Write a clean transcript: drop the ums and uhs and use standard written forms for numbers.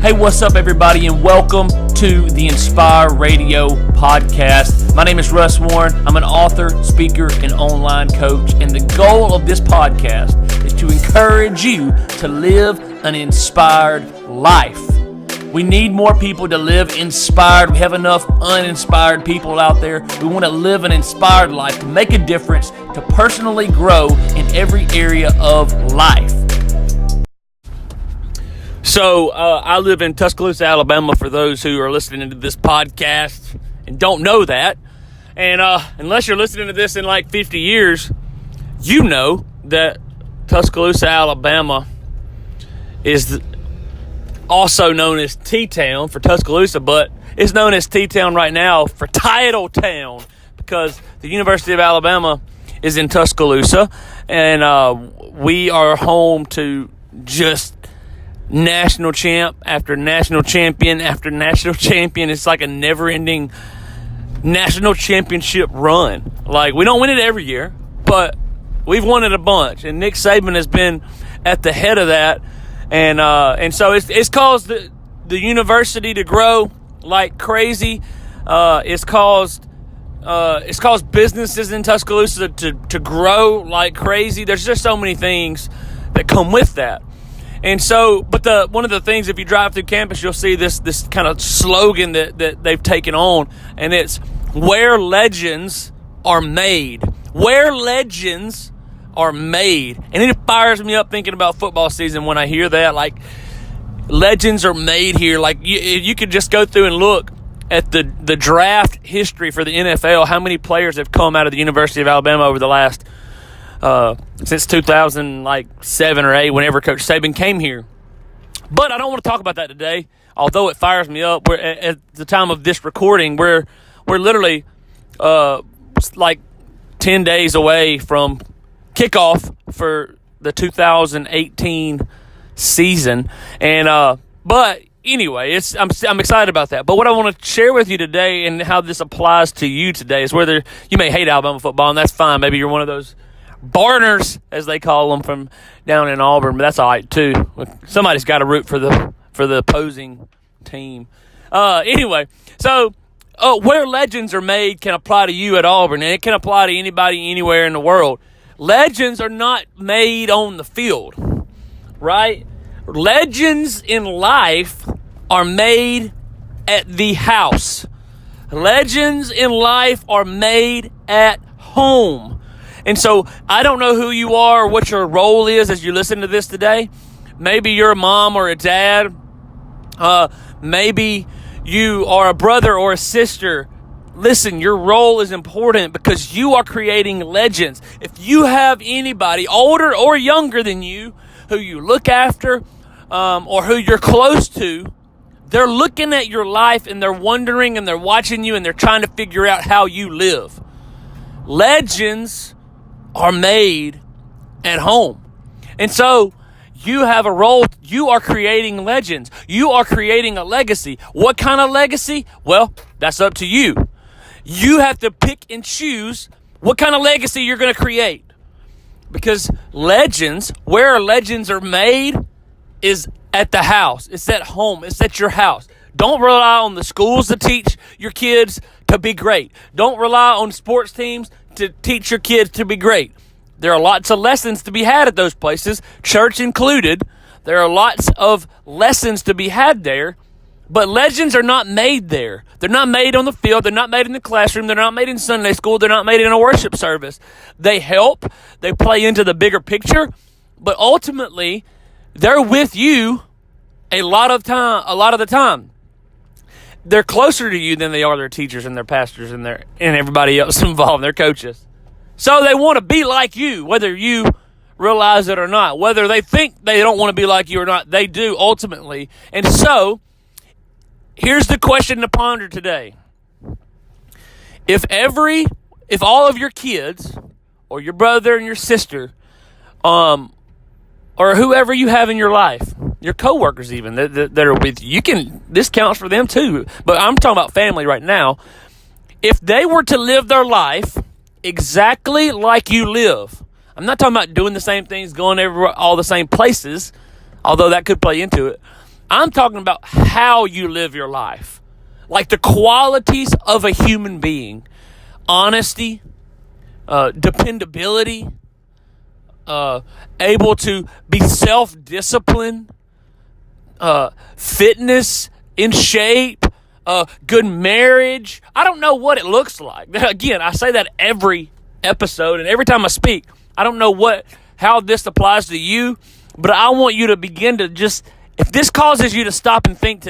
Hey, what's up, everybody, and welcome to the Inspire Radio podcast. My name is Russ Warren. I'm an author, speaker, and online coach, and the goal of this podcast is to encourage you to live an inspired life. We need more people to live inspired. We have enough uninspired people out there. We want to live an inspired life, to make a difference, to personally grow in every area of life. So, I live in Tuscaloosa, Alabama, for those who are listening to this podcast and don't know that. And unless you're listening to this in like 50 years, you know that Tuscaloosa, Alabama is also known as T-Town for Tuscaloosa, but it's known as T-Town right now for Title Town because the University of Alabama is in Tuscaloosa, and we are home to just national champ after national champion after national champion. It's like a never-ending national championship run. Like, we don't win it every year, but we've won it a bunch, and Nick Saban has been at the head of that, and so it's caused the university to grow like crazy. It's caused businesses in Tuscaloosa to grow like crazy. There's just so many things that come with that. And so, but one of the things, if you drive through campus, you'll see this kind of slogan that they've taken on, and it's where legends are made. Where legends are made. And it fires me up thinking about football season when I hear that. Like, legends are made here. Like, you could just go through and look at the draft history for the NFL, how many players have come out of the University of Alabama over the last since 2007 or 8, whenever Coach Saban came here. But I don't want to talk about that today, although it fires me up. We're at the time of this recording, we're literally like 10 days away from kickoff for the 2018 season, and but anyway, I'm excited about that. But what I want to share with you today and how this applies to you today is whether you may hate Alabama football, and that's fine. Maybe you're one of those Barners, as they call them, from down in Auburn, but that's all right too. Somebody's got to root for the opposing team. Anyway, so where legends are made can apply to you at Auburn, and it can apply to anybody anywhere in the world. Legends are not made on the field, right? Legends in life are made at the house. Legends in life are made at home. And so I don't know who you are or what your role is as you listen to this today. Maybe you're a mom or a dad. Maybe you are a brother or a sister. Listen, your role is important because you are creating legends. If you have anybody older or younger than you who you look after or who you're close to, they're looking at your life and they're wondering and they're watching you and they're trying to figure out how you live. Legends are made at home. And so you have a role. You are creating legends. You are creating a legacy. What kind of legacy? Well, that's up to you. You have to pick and choose what kind of legacy you're going to create. Because legends, where legends are made, is at the house. It's at home. It's at your house. Don't rely on the schools to teach your kids to be great. Don't rely on sports teams to teach your kids to be great. There are lots of lessons to be had at those places, church included. There are lots of lessons to be had there, but legends are not made there. They're not made on the field. They're not made in the classroom. They're not made in Sunday school. They're not made in a worship service. They help. They play into the bigger picture, but ultimately, they're with you a lot of the time. They're closer to you than they are their teachers and their pastors and everybody else involved, their coaches. So they want to be like you, whether you realize it or not. Whether they think they don't want to be like you or not, they do ultimately. And so, here's the question to ponder today. If all of your kids, or your brother and your sister, or whoever you have in your life, your coworkers even that are with you, this counts for them too. But I'm talking about family right now. If they were to live their life exactly like you live, I'm not talking about doing the same things, going all the same places, although that could play into it. I'm talking about how you live your life. Like the qualities of a human being. Honesty, dependability, able to be self-disciplined, fitness, in shape, good marriage. I don't know what it looks like. Again, I say that every episode and every time I speak. I don't know how this applies to you, but I want you to begin to just, if this causes you to stop and think